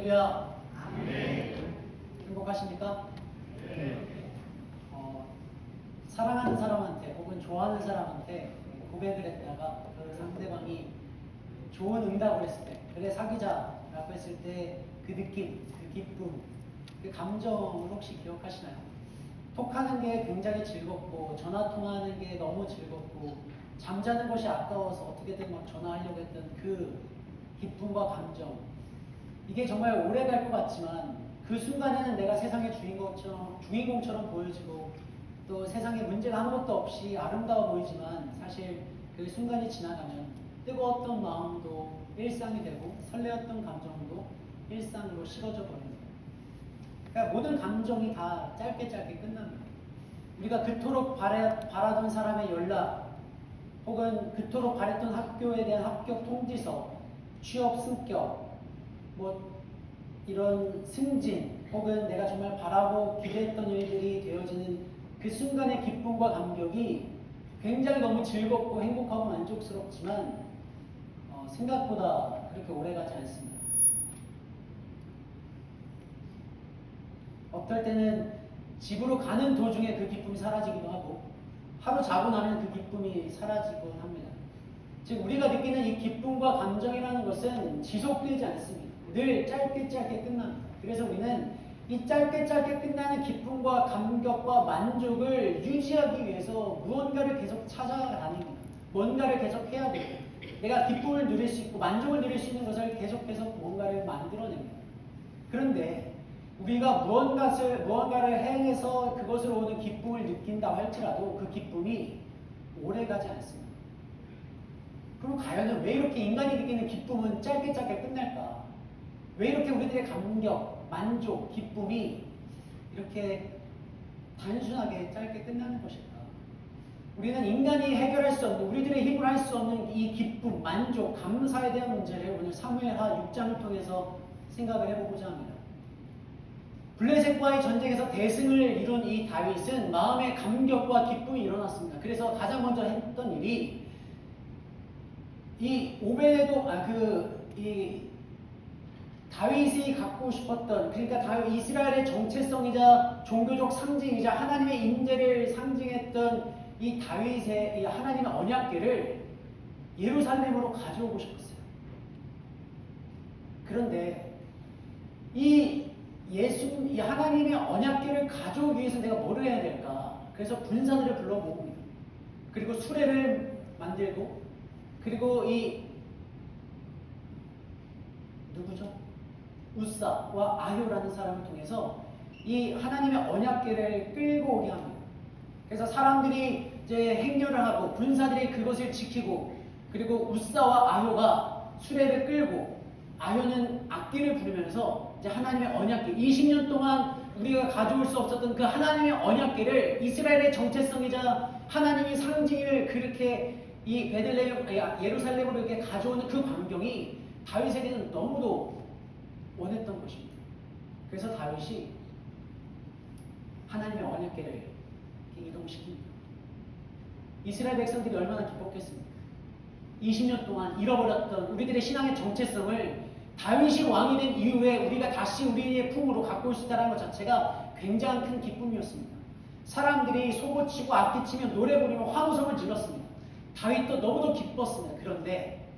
할렐루야. 행복하십니까? 사랑하는 사람한테 혹은 좋아하는 사람한테 고백을 했다가 그 상대방이 좋은 응답을 했을 때, 그래 사귀자라고 했을 때 그 느낌, 그 기쁨, 그 감정을 혹시 기억하시나요? 톡하는 게 굉장히 즐겁고 전화 통화하는 게 너무 즐겁고 잠자는 것이 아까워서 어떻게든 막 전화하려고 했던 그 기쁨과 감정, 이게 정말 오래 갈 것 같지만 그 순간에는 내가 세상의 주인공처럼 보여지고 또 세상에 문제가 아무것도 없이 아름다워 보이지만 사실 그 순간이 지나가면 뜨거웠던 마음도 일상이 되고 설레었던 감정도 일상으로 식어져 버립니다. 그러니까 모든 감정이 다 짧게 끝납니다. 우리가 그토록 바라던 사람의 연락, 혹은 그토록 바랬던 학교에 대한 합격 통지서, 취업 승격, 이런 승진, 혹은 내가 정말 바라고 기대했던 일들이 되어지는 그 순간의 기쁨과 감격이 굉장히 너무 즐겁고 행복하고 만족스럽지만 생각보다 그렇게 오래가지 않습니다. 어떨 때는 집으로 가는 도중에 그 기쁨이 사라지기도 하고 하루 자고 나면 그 기쁨이 사라지곤 합니다. 즉 우리가 느끼는 이 기쁨과 감정이라는 것은 지속되지 않습니다. 늘 짧게 끝납니다. 그래서 우리는 이 짧게 끝나는 기쁨과 감격과 만족을 유지하기 위해서 무언가를 계속 찾아다닙니다. 뭔가를 계속 해야 돼요. 내가 기쁨을 누릴 수 있고 만족을 누릴 수 있는 것을 계속해서 뭔가를 만들어냅니다. 그런데 우리가 무언가를 행해서 그것으로 오는 기쁨을 느낀다 할지라도 그 기쁨이 오래가지 않습니다. 그럼 과연 왜 이렇게 인간이 느끼는 기쁨은 짧게 끝날까? 왜 이렇게 우리들의 감격, 만족, 기쁨이 이렇게 단순하게 짧게 끝나는 것일까? 우리는 인간이 해결할 수 없는, 우리들의 힘으로 할 수 없는 이 기쁨, 만족, 감사에 대한 문제를 오늘 사무엘하 6장을 통해서 생각을 해보고자 합니다. 블레셋과의 전쟁에서 대승을 이룬 이 다윗은 마음의 감격과 기쁨이 일어났습니다. 그래서 가장 먼저 했던 일이 이 다윗이 갖고 싶었던, 그러니까 이스라엘의 정체성이자 종교적 상징이자 하나님의 임재를 상징했던 이 다윗의 이 하나님의 언약궤를 예루살렘으로 가져오고 싶었어요. 그런데 이 하나님의 언약궤를 가져오기 위해서 내가 뭐를 해야 될까? 그래서 군사들을 불러모읍니다. 그리고 수레를 만들고, 그리고 우사와 아효라는 사람을 통해서 이 하나님의 언약궤를 끌고 오게 합니다. 그래서 사람들이 이제 행렬을 하고 군사들이 그것을 지키고, 그리고 우사와 아효가 수레를 끌고, 아효는 악기를 부르면서 이제 하나님의 언약궤, 20년 동안 우리가 가져올 수 없었던 그 하나님의 언약궤를, 이스라엘의 정체성이자 하나님의 상징을 그렇게 이 예루살렘으로 이렇게 가져오는 그 광경이 다윗에게는 너무도 원했던 것입니다. 그래서 다윗이 하나님의 언약궤를 이동시킵니다. 이스라엘 백성들이 얼마나 기뻤겠습니까? 20년 동안 잃어버렸던 우리들의 신앙의 정체성을 다윗이 왕이 된 이후에 우리가 다시 우리의 품으로 갖고 올 수 있다는 것 자체가 굉장히 큰 기쁨이었습니다. 사람들이 소고치고 악기치며 노래 부르며 환호성을 질렀습니다. 다윗도 너무도 기뻤습니다. 그런데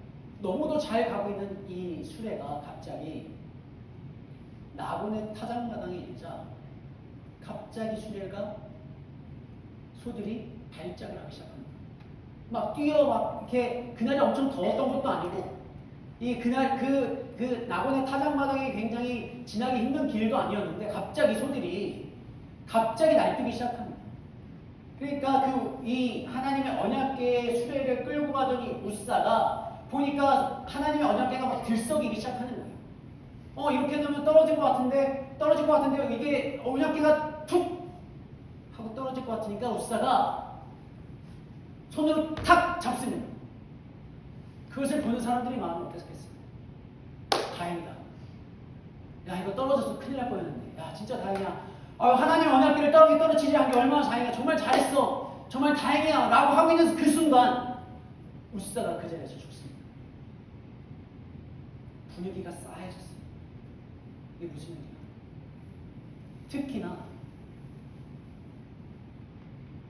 너무도 잘 가고 있는 이 수레가 갑자기 나곤의 타작마당에 이르자 갑자기 수레가 소들이 발작을 하기 시작합니다. 막 이렇게 그날이 엄청 더웠던 것도 아니고 그날 그 나곤의 타작마당이 굉장히 지나기 힘든 길도 아니었는데 갑자기 소들이 날뛰기 시작합니다. 그러니까 이 하나님의 언약궤의 수레를 끌고 가더니 우사가 보니까 하나님의 언약궤가 막 들썩이기 시작하는 거예요. 이렇게 되면 떨어질 것 같은데 이게 언약궤가 툭 하고 떨어질 것 같으니까 우사가 손으로 탁 잡습니다. 그것을 보는 사람들이 마음이 어땠겠어요? 다행이다. 야, 이거 떨어져서 큰일 날 뻔했는데. 야, 진짜 다행이야. 하나님 언약궤를 떨어지지 않은 게 얼마나 다행이야. 정말 잘했어. 정말 다행이야. 라고 하고 있는 그 순간 우사가 그 자리에서 죽습니다. 분위기가 싸해졌습니다. 이게 무슨 일이야? 특히나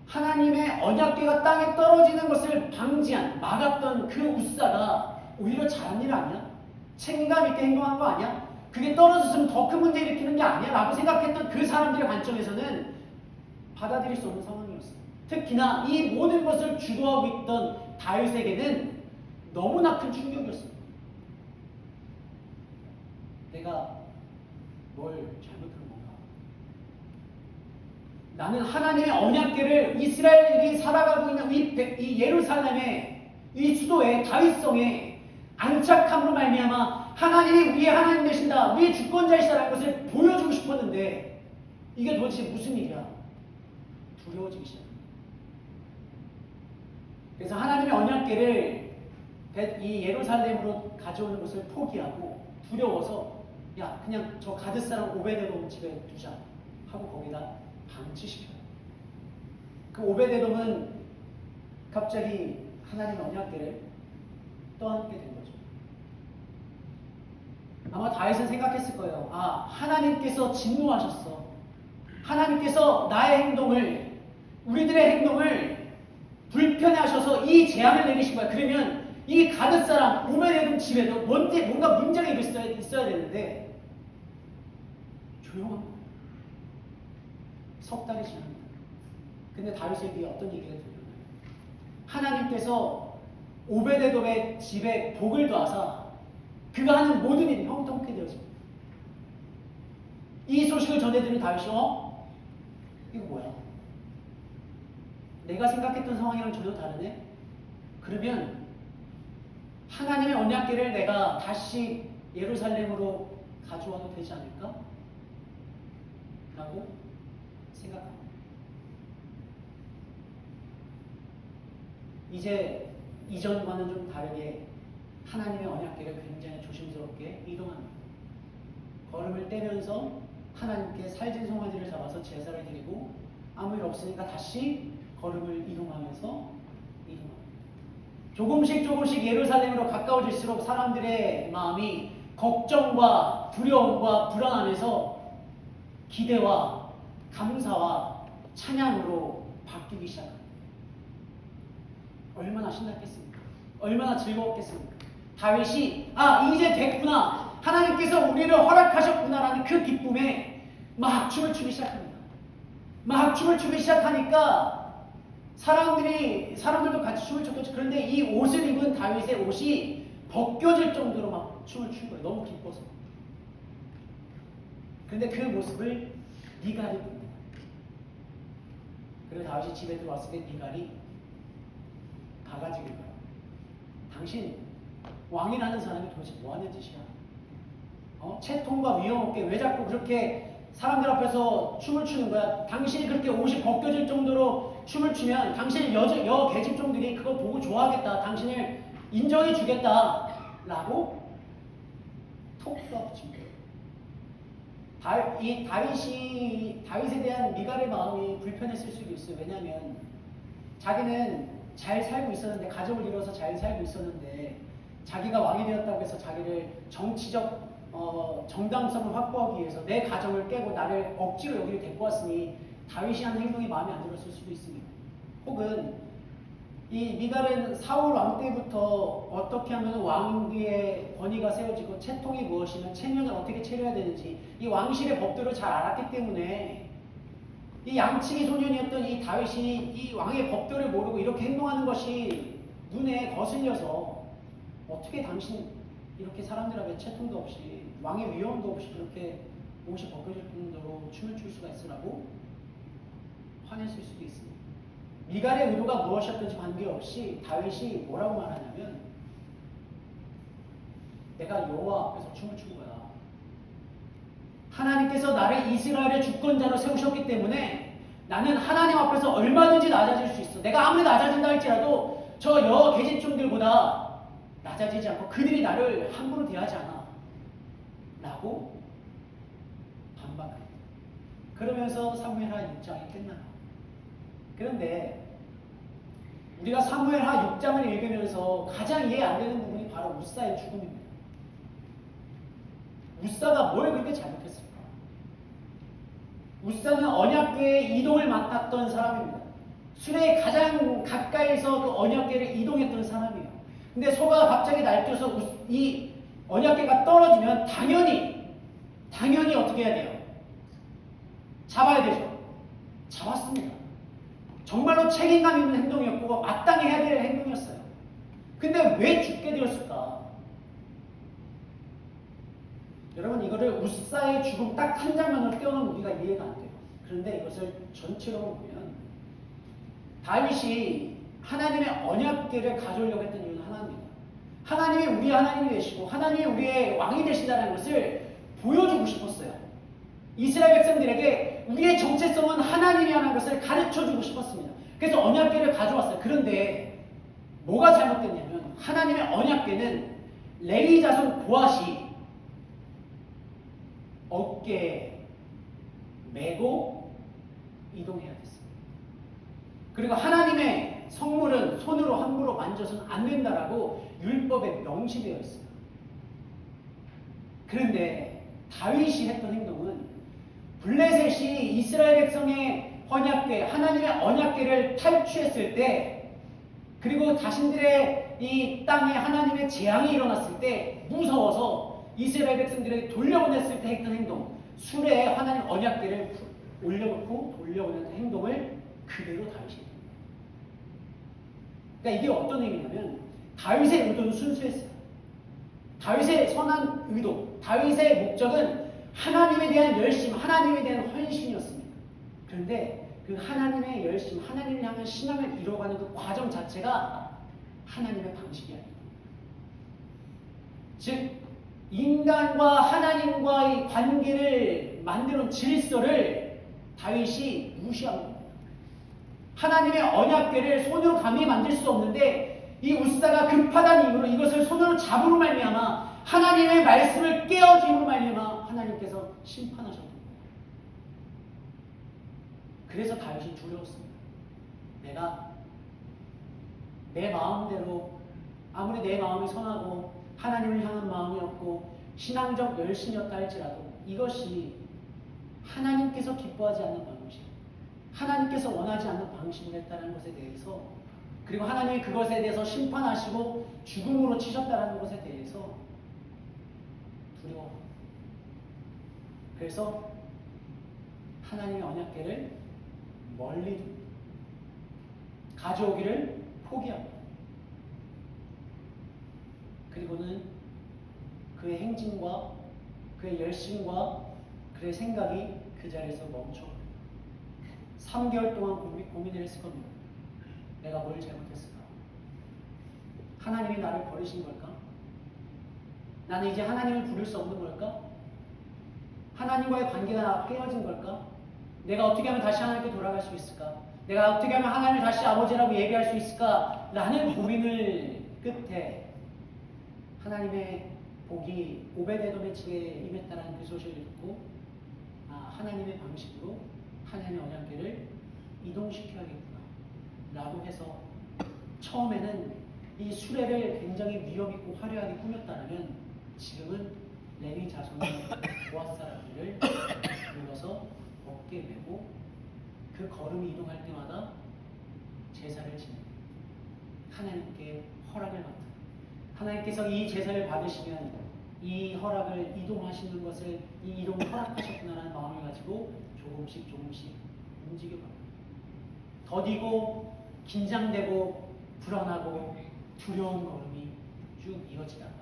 하나님의 언약궤가 땅에 떨어지는 것을 방지한, 막았던 그 우사가 오히려 잘한 일 아니야? 책임감 있게 행동한 거 아니야? 그게 떨어졌으면 더 큰 문제 일으키는 게 아니야? 라고 생각했던 그 사람들의 관점에서는 받아들일 수 없는 상황이었어요. 특히나 이 모든 것을 주도하고 있던 다윗에게는 너무나 큰 충격이었어요. 내가 뭘 잘못한 건가? 나는 하나님의 언약궤를 이스라엘이 살아가고 있는 이 예루살렘의 이 수도의 다윗성에 안착함으로 말미암아 하나님이 우리의 하나님 되신다, 우리의 주권자이시다라는 것을 보여주고 싶었는데 이게 도대체 무슨 일이야? 두려워지기 시작합니다. 그래서 하나님의 언약궤를 이 예루살렘으로 가져오는 것을 포기하고 두려워서 야 그냥 저 가드 사람 오베데돔 집에 두자 하고 거기다 방치시켜요. 그 오베데돔은 갑자기 하나님의 언약궤를 떠안게 된 거죠. 아마 다윗은 생각했을 거예요. 아, 하나님께서 진노하셨어. 하나님께서 나의 행동을, 우리들의 행동을 불편해하셔서 이 재앙을 내리신 거야. 그러면 이 가드 사람 오베데돔 집에도 뭔가 문제가 있어야 되는데 조용한 거예요. 석 달이 지납니다. 근데 다윗에게 어떤 얘기가 들려요? 하나님께서 오베데돔의 집에 복을 더하사 그가 하는 모든 일이 형통케 되어집니다. 이 소식을 전해들은 다윗이 이거 뭐야? 내가 생각했던 상황이랑 전혀 다르네? 그러면 하나님의 언약궤를 내가 다시 예루살렘으로 가져와도 되지 않을까? 라고 생각합니다. 이제 이전과는 좀 다르게 하나님의 언약궤를 굉장히 조심스럽게 이동합니다. 걸음을 떼면서 하나님께 살진 송아지를 잡아서 제사를 드리고 아무 일 없으니까 다시 걸음을 이동하면서 조금씩 예루살렘으로 가까워질수록 사람들의 마음이 걱정과 두려움과 불안함에서 기대와 감사와 찬양으로 바뀌기 시작합니다. 얼마나 신났겠습니까? 얼마나 즐거웠겠습니까? 다윗이 이제 됐구나, 하나님께서 우리를 허락하셨구나라는 그 기쁨에 막 춤을 추기 시작합니다. 막 춤을 추기 시작하니까 사람들도 같이 춤을 췄겠죠. 그런데 이 옷을 입은 다윗의 옷이 벗겨질 정도로 막 춤을 춘 거예요. 너무 기뻐서. 그런데 그 모습을 미갈이 봅니다. 그래서 다윗이 집에 들어왔을 때 미갈이 바가지를 가요. 당신 왕이라는 사람이 도대체 뭐하는 짓이야? 채통과 위험 없게 왜 자꾸 그렇게 사람들 앞에서 춤을 추는 거야? 당신이 그렇게 옷이 벗겨질 정도로 춤을 추면 당신의 여 계집종들이 그거 보고 좋아하겠다. 당신을 인정해 주겠다. 라고 톡 쏘아붙입니다. 다윗에 대한 미갈의 마음이 불편했을 수도 있어요. 왜냐하면 자기는 잘 살고 있었는데, 가족을 이뤄서 잘 살고 있었는데, 자기가 왕이 되었다고 해서 자기를 정치적 정당성을 확보하기 위해서 내 가정을 깨고 나를 억지로 여기를 데리고 왔으니 다윗이 하는 행동이 마음에 안 들었을 수도 있습니다. 혹은 이 미갈은 사울 왕 때부터 어떻게 하면 왕위의 권위가 세워지고 채통이 무엇이면 체면을 어떻게 차려야 되는지 이 왕실의 법들을 잘 알았기 때문에 이 양치기 소년이었던 이 다윗이 이 왕의 법들을 모르고 이렇게 행동하는 것이 눈에 거슬려서 어떻게 당신 이렇게 사람들 앞에 채통도 없이 왕의 위험도 없이 그렇게 옷이 벗겨질 정도로 춤을 출 수가 있으라고 화냈을 수도 있습니다. 미갈의 의도가 무엇이었든지 관계없이 다윗이 뭐라고 말하냐면 내가 여호와 앞에서 춤을 춘 거야. 하나님께서 나를 이스라엘의 주권자로 세우셨기 때문에 나는 하나님 앞에서 얼마든지 낮아질 수 있어. 내가 아무리 낮아진다 할지라도 저 여 계집종들보다 낮아지지 않고 그들이 나를 함부로 대하지 않아. 라고 반박합니다. 그러면서 사무엘하 6장이 끝나요. 그런데 우리가 사무엘하 6장을 읽으면서 가장 이해 안 되는 부분이 바로 우사의 죽음입니다. 우사가 뭘 그렇게 잘못했을까? 우사는 언약궤의 이동을 맡았던 사람입니다. 수레에 가장 가까이서 그 언약궤를 이동했던 사람이에요. 근데 소가 갑자기 날뛰어서 이 언약궤가 떨어지면 당연히 어떻게 해야 돼요? 잡아야 되죠. 잡았습니다. 정말로 책임감 있는 행동이었고 마땅히 해야 될 행동이었어요. 근데 왜 죽게 되었을까? 여러분, 이거를 우사의 죽음 딱 한 장면으로 떼어놓으면 우리가 이해가 안 돼요. 그런데 이것을 전체로 보면 다윗이 하나님의 언약궤를 가져오려고 했던 이유는 하나입니다. 하나님이 우리 하나님이 되시고 하나님이 우리의 왕이 되신다는 것을 보여주고 싶었어요. 이스라엘 백성들에게 우리의 정체성은 하나님이라는 것을 가르쳐주고 싶었습니다. 그래서 언약궤를 가져왔어요. 그런데 뭐가 잘못됐냐면 하나님의 언약궤는 레위 자손 고앗이 어깨에 메고 이동해야 됐습니다. 그리고 하나님의 성물은 손으로 함부로 만져서는 안 된다라고 율법에 명시되어 있어요. 그런데 다윗이 했던 행동은 블레셋이 이스라엘 백성의 언약궤, 하나님의 언약궤를 탈취했을 때, 그리고 자신들의 이 땅에 하나님의 재앙이 일어났을 때 무서워서 이스라엘 백성들에게 돌려보냈을 때 했던 행동, 수레에 하나님 언약궤를 올려놓고 돌려보내는 행동을 그대로 다윗이 했습니다. 그러니까 이게 어떤 의미냐면 다윗의 의도는 순수했어요. 다윗의 선한 의도, 다윗의 목적은 하나님에 대한 열심, 하나님에 대한 헌신이었습니다. 그런데 그 하나님의 열심, 하나님을 향한 신앙을 이루어가는 그 과정 자체가 하나님의 방식이 아닙니다. 즉 인간과 하나님과의 관계를 만드는 질서를 다윗이 무시한 겁니다. 하나님의 언약궤를 손으로 감히 만들 수 없는데 이 우사가 급하다는 이유로 이것을 손으로 잡으로 말미암아 하나님의 말씀을 깨어짐으로 말미암아 하나님께서 심판하셨던 거예요. 그래서 다윗이 두려웠습니다. 내가 내 마음대로 아무리 내 마음이 선하고 하나님을 향한 마음이었고 신앙적 열심이었다 할지라도 이것이 하나님께서 기뻐하지 않는 방식, 하나님께서 원하지 않는 방식을 했다는 것에 대해서, 그리고 하나님이 그것에 대해서 심판하시고 죽음으로 치셨다는 것에 대해서 두려워합니다. 그래서 하나님의 언약궤를 멀리 둡니다. 가져오기를 포기합니다. 그리고는 그의 행진과 그의 열심과 그의 생각이 그 자리에서 멈춰버립니다. 3개월 동안 고민을 했을 겁니다. 내가 뭘 잘못했을까? 하나님이 나를 버리신 걸까? 나는 이제 하나님을 부를 수 없는 걸까? 하나님과의 관계가 깨어진 걸까? 내가 어떻게 하면 다시 하나님께 돌아갈 수 있을까? 내가 어떻게 하면 하나님을 다시 아버지라고 얘기할 수 있을까? 라는 고민을 끝에 하나님의 복이 오베데돔의 집에 임했다는 그 소식을 듣고 하나님의 방식으로 하나님의 언약궤를 이동시켜야겠구나 라고 해서 처음에는 이 수레를 굉장히 위험있고 화려하게 꾸몄다면 지금은 레위 자손의 고앗 사람들을 불러서 어깨에 메고 그 걸음이 이동할 때마다 제사를 지냅니다. 하나님께 허락을 맡은, 하나님께서 이 제사를 받으시면 이 허락을 이동하시는 것을, 이 이동을 허락하셨구나라는 마음을 가지고 조금씩 움직여갑니다. 더디고 긴장되고 불안하고 두려운 걸음이 쭉 이어지다가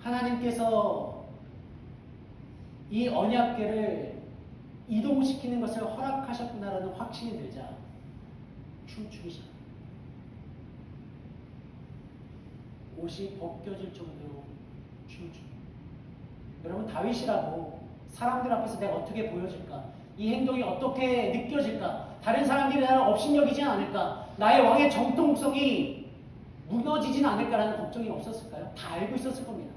하나님께서 이 언약궤를 이동시키는 것을 허락하셨구나라는 확신이 들자 춤추기 시작합니다. 옷이 벗겨질 정도로 춤춥니다. 여러분, 다윗이라고 사람들 앞에서 내가 어떻게 보여질까? 이 행동이 어떻게 느껴질까? 다른 사람들이 나를 업신여기지 않을까? 나의 왕의 정통성이 무너지진 않을까라는 걱정이 없었을까요? 다 알고 있었을 겁니다.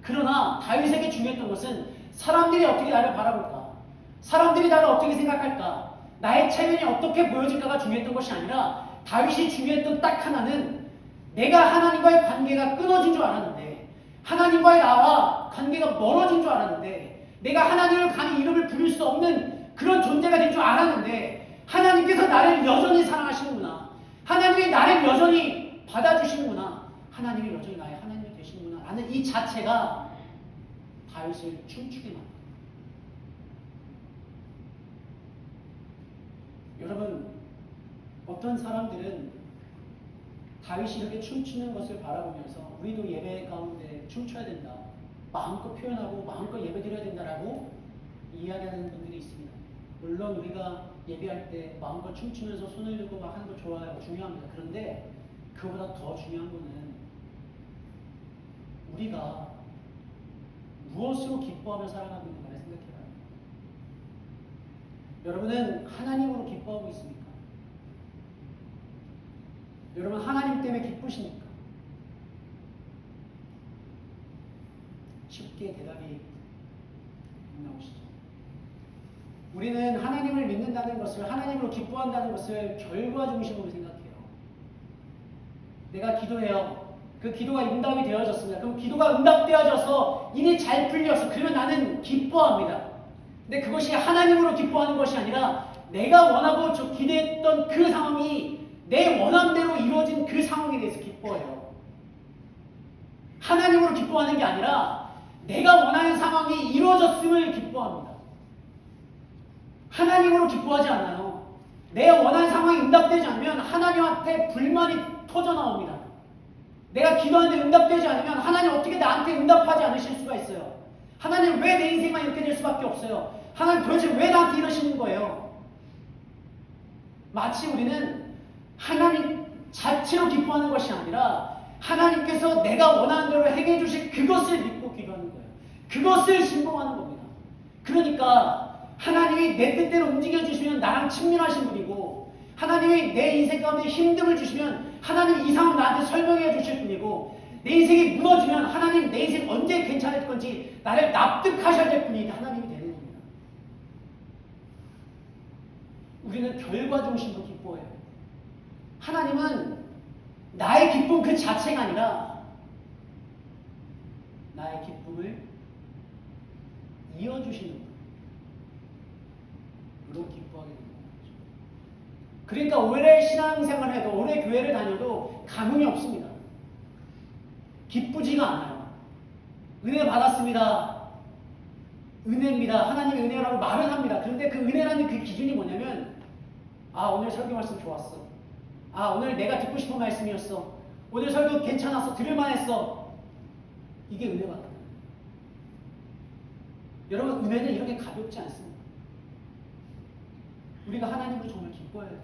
그러나 다윗에게 중요했던 것은 사람들이 어떻게 나를 바라볼까? 사람들이 나를 어떻게 생각할까? 나의 체면이 어떻게 보여질까가 중요했던 것이 아니라 다윗이 중요했던 딱 하나는 내가 하나님과의 관계가 끊어진 줄 알았는데 하나님과의 나와 관계가 멀어진 줄 알았는데, 내가 하나님을 감히 이름을 부를 수 없는 그런 존재가 된 줄 알았는데, 하나님께서 나를 여전히 사랑하시는구나, 하나님이 나를 여전히 받아주시는구나, 하나님이 여전히 나의 하나님이 되시는구나 라는 이 자체가 다윗을 춤추게 만듭니다. 여러분, 어떤 사람들은 다윗이 이렇게 춤추는 것을 바라보면서 우리도 예배 가운데 춤춰야 된다, 마음껏 표현하고 마음껏 예배드려야 된다라고 이야기하는 분들이 있습니다. 물론 우리가 예배할 때 마음껏 춤추면서 손을 들고 막 하는 거 좋아요, 중요합니다. 그런데 그보다 더 중요한 거는 우리가 무엇으로 기뻐하며 살아가고 있는가를 생각해봐요. 여러분은 하나님으로 기뻐하고 있습니까? 여러분 하나님 때문에 기쁘십니까? 쉽게 대답이 나오시죠. 우리는 하나님을 믿는다는 것을, 하나님으로 기뻐한다는 것을 결과 중심으로 생각해요. 내가 기도해요. 그 기도가 응답이 되어졌습니다. 그럼 기도가 응답되어져서 일이 잘 풀려서 그러면 나는 기뻐합니다. 근데 그것이 하나님으로 기뻐하는 것이 아니라 내가 원하고 기대했던 그 상황이 내 원함대로 이루어진 그 상황에 대해서 기뻐해요. 하나님으로 기뻐하는 게 아니라 내가 원하는 상황이 이루어졌음을 기뻐합니다. 하나님으로 기뻐하지 않아요. 내 원하는 상황이 응답되지 않으면 하나님한테 불만이 터져 나옵니다. 내가 기도하는데 응답되지 않으면 하나님 어떻게 나한테 응답하지 않으실 수가 있어요. 하나님 왜 내 인생만 이렇게 될 수밖에 없어요. 하나님 도대체 왜 나한테 이러시는 거예요. 마치 우리는 하나님 자체로 기뻐하는 것이 아니라 하나님께서 내가 원하는 대로 행해 주실 그것을 믿고 기도하는 거예요. 그것을 신봉하는 겁니다. 그러니까 하나님이 내 뜻대로 움직여 주시면 나랑 친밀하신 분이고, 하나님이 내 인생 가운데 힘듦을 주시면 하나님 이 상황 나한테 설명해 주실 분이고, 내 인생이 무너지면 하나님 내 인생 언제 괜찮을 건지 나를 납득하셔야 될 분이 하나님이 되는 겁니다. 우리는 결과 중심으로 기뻐해요. 하나님은 나의 기쁨 그 자체가 아니라 나의 기쁨을 이어주시는 분, 으로 기뻐하게 되는 거죠. 그러니까 오래 신앙생활을 해도, 오래 교회를 다녀도 감흥이 없습니다. 기쁘지가 않아요. 은혜 받았습니다. 은혜입니다. 하나님의 은혜라고 말은 합니다. 그런데 그 은혜라는 그 기준이 뭐냐면, 아 오늘 설교 말씀 좋았어. 아 오늘 내가 듣고 싶은 말씀이었어. 오늘 설교 괜찮았어. 들을만했어. 이게 은혜 같아요. 여러분 은혜는 이렇게 가볍지 않습니다. 우리가 하나님으로 정말 기뻐해야 돼요.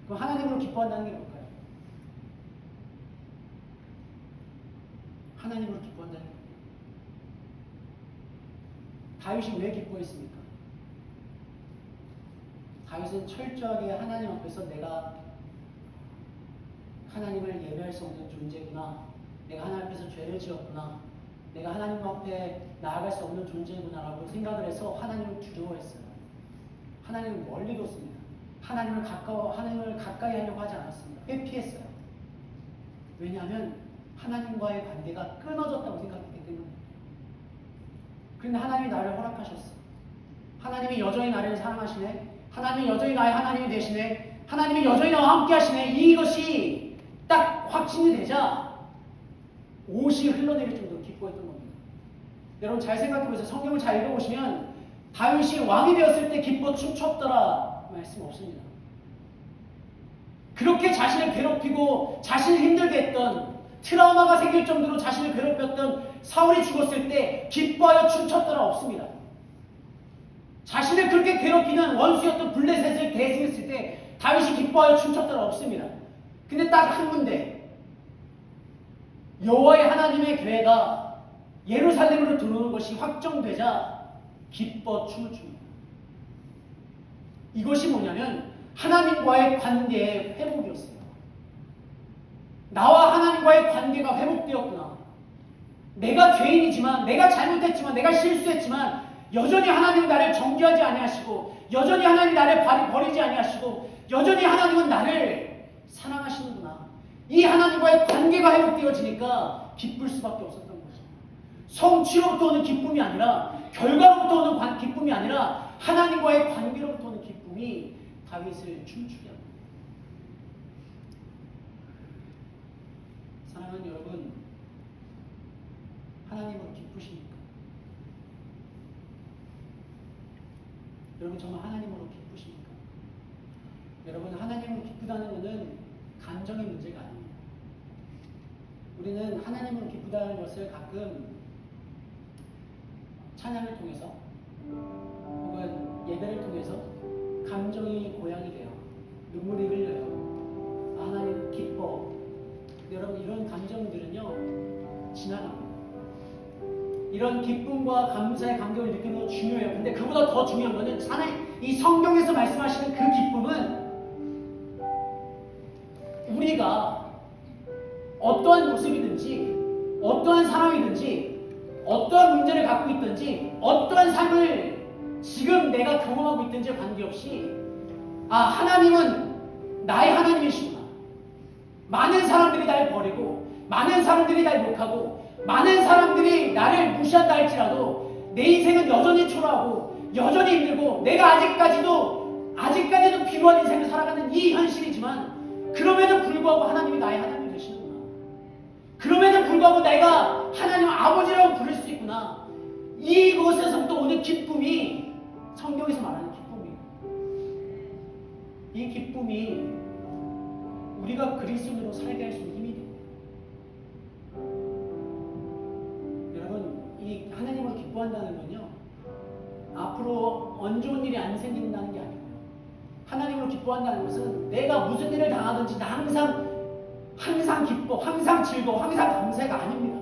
그럼 하나님으로 기뻐한다는 게 뭘까요? 하나님으로 기뻐한다는 게 뭘까요? 다윗이 왜 기뻐했습니까? 다윗은 철저하게 하나님 앞에서 내가 하나님을 예배할 수 없는 존재구나, 내가 하나님 앞에서 죄를 지었구나, 내가 하나님 앞에 나아갈 수 없는 존재구나 라고 생각을 해서 하나님을 두려워했어요. 하나님을 멀리 뒀습니다. 하나님을 가까이 하려고 하지 않았습니다. 회피했어요. 왜냐하면 하나님과의 관계가 끊어졌다고 생각했기 때문에. 그런데 하나님이 나를 허락하셨어. 하나님이 여전히 나를 사랑하시네. 하나님이 여전히 나의 하나님이 되시네. 하나님이 여전히 나와 함께 하시네. 이것이 딱 확신이 되자 옷이 흘러내릴 정도로 기뻐했던 겁니다. 여러분 잘 생각해보세요. 성경을 잘 읽어보시면 다윗이 왕이 되었을 때 기뻐 춤췄더라 말씀 없습니다. 그렇게 자신을 괴롭히고 자신을 힘들게 했던, 트라우마가 생길 정도로 자신을 괴롭혔던 사울이 죽었을 때 기뻐하여 춤췄더라 없습니다. 자신을 그렇게 괴롭히는 원수였던 블레셋을 대승했을 때 다윗이 기뻐하여 춤췄더라 없습니다. 근데 딱 한 군데, 여호와의 하나님의 교회가 예루살렘으로 들어오는 것이 확정되자 기뻐 춤을 춥니다. 이것이 뭐냐면 하나님과의 관계의 회복이었어요. 나와 하나님과의 관계가 회복되었구나. 내가 죄인이지만, 내가 잘못했지만, 내가 실수했지만 여전히 하나님은 나를 정죄하지 아니하시고, 여전히 하나님은 나를 버리지 아니하시고, 여전히 하나님은 나를 사랑하시는구나. 이 하나님과의 관계가 회복되어지니까 기쁠 수밖에 없었던 거예요. 성취로부터 오는 기쁨이 아니라, 결과로부터 오는 기쁨이 아니라 하나님과의 관계로부터 오는 기쁨이 다윗을 춤추게 합니다. 사랑하는 여러분, 하나님은 기쁘십니까? 여러분 정말 하나님으로 기쁘십니까? 여러분, 하나님으로 기쁘다는 것은 감정의 문제가 아닙니다. 우리는 하나님으로 기쁘다는 것을 가끔 찬양을 통해서 혹은 예배를 통해서 감정이 고양이 돼요. 눈물이 흘려요. 아, 하나님 기뻐. 여러분, 이런 감정들은요 지나갑니다. 이런 기쁨과 감사의 감격을 느끼는 건 중요해요. 근데 그보다 더 중요한 것은 이 성경에서 말씀하시는 그 기쁨은 우리가 어떠한 모습이든지 어떠한 상황이든지 어떠한 문제를 갖고 있든지 어떠한 삶을 지금 내가 경험하고 있든지 관계없이, 아, 하나님은 나의 하나님이시구나. 많은 사람들이 날 버리고 많은 사람들이 날 욕하고 많은 사람들이 나를 무시한다 할지라도 내 인생은 여전히 초라하고 여전히 힘들고 내가 아직까지도 필요한 인생을 살아가는 이 현실이지만, 그럼에도 불구하고 하나님이 나의 하나님이 되시는구나. 그럼에도 불구하고 내가 하나님 아버지라고 부를 수 있구나. 이곳에서부터 오는 기쁨이 성경에서 말하는 기쁨이에요. 이 기쁨이 우리가 그리스도인으로 살게 할 수 있는 힘이 됩니다. 여러분, 이 하나님을 기뻐한다는 건요, 앞으로 안 좋은 일이 안 생긴다는 게 아니고요. 하나님으로 기뻐한다는 것은 내가 무슨 일을 당하든지 나 항상 기뻐, 항상 즐거워, 항상 감사가 아닙니다.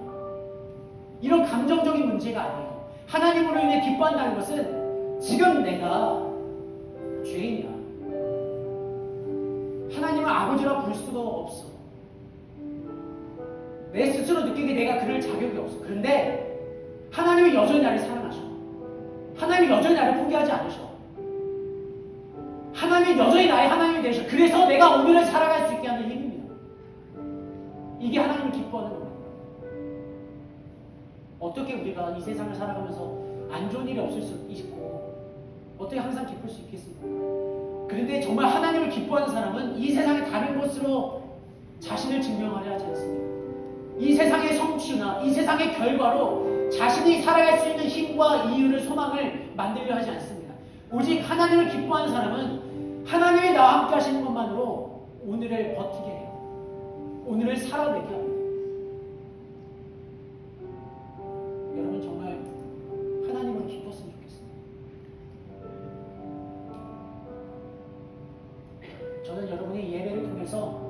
이런 감정적인 문제가 아니에요. 하나님으로 인해 기뻐한다는 것은 지금 내가 죄인이야. 하나님을 아버지라 부를 수가 없어. 내 스스로 느끼기에 내가 그럴 자격이 없어. 그런데 하나님이 여전히 나를 사랑하셔. 하나님이 여전히 나를 포기하지 않으셔. 하나님이 여전히 나의 하나님이 되셔. 그래서 내가 오늘을 살아갈 수 있게 하는 힘입니다. 이게 하나님을 기뻐하는 겁니다. 어떻게 우리가 이 세상을 살아가면서 안 좋은 일이 없을 수 있고 어떻게 항상 기쁠 수 있겠습니까? 그런데 정말 하나님을 기뻐하는 사람은 이 세상의 다른 곳으로 자신을 증명하려 하지 않습니다. 이 세상의 성취나 이 세상의 결과로 자신이 살아갈 수 있는 힘과 이유를, 소망을 만들려 하지 않습니다. 오직 하나님을 기뻐하는 사람은 하나님이 나와 함께 하시는 것만으로 오늘을 버티게 해요. 오늘을 살아내게 합니다. 여러분 정말 하나님을 기뻤으면 좋겠습니다. 저는 여러분의 예배를 통해서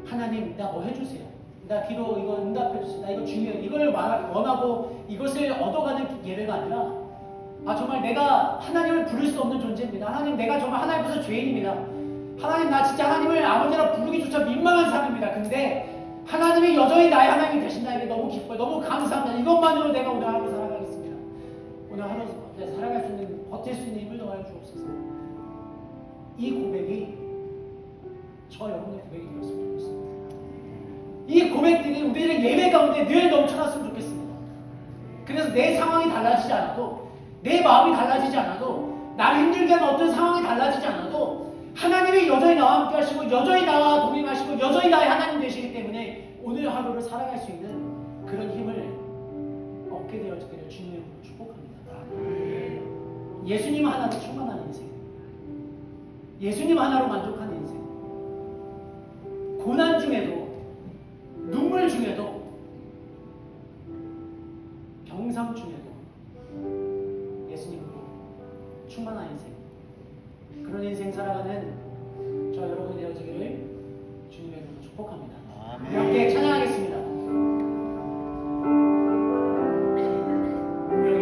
하나님, 나 뭐 해주세요. 나 기도 이거 응답해주세요. 나 이거 중요해요. 이걸 원하고 이것을 얻어가는 예배가 아니라, 아, 정말 내가 하나님을 부를 수 없는 존재입니다. 하나님, 내가 정말 하나님 앞에서 죄인입니다. 하나님, 나 진짜 하나님을 아버지라 부르기조차 민망한 사람입니다. 근데 하나님이 여전히 나의 하나님이 되신다는 게 너무 기뻐요. 너무 감사합니다. 이것만으로 내가 오늘 하루 살아가겠습니다. 오늘 하루 살아갈 수 있는, 버틸 수 있는 힘을 더하여 주옵소서. 이 고백이 저 여러분의 고백이 되었으면 좋겠습니다. 이 고백들이 우리의 예배 가운데 늘 넘쳐났으면 좋겠습니다. 그래서 내 상황이 달라지지 않아도, 내 마음이 달라지지 않아도, 나를 힘들게 하는 어떤 상황이 달라지지 않아도 하나님이 여전히 나와 함께 하시고 여전히 나와 동행하시고 여전히 나의 하나님 되시기 때문에 오늘 하루를 살아갈 수 있는 그런 힘을 얻게 되어지기를 주님의 이름으로 축복합니다. 예수님 하나로 충만한 인생, 예수님 하나로 만족하는 인생, 고난 중에도, 눈물 중에도, 병상 중에도 예수님으로 충만한 인생, 그런 인생 살아가는 저 여러분이 되어지기를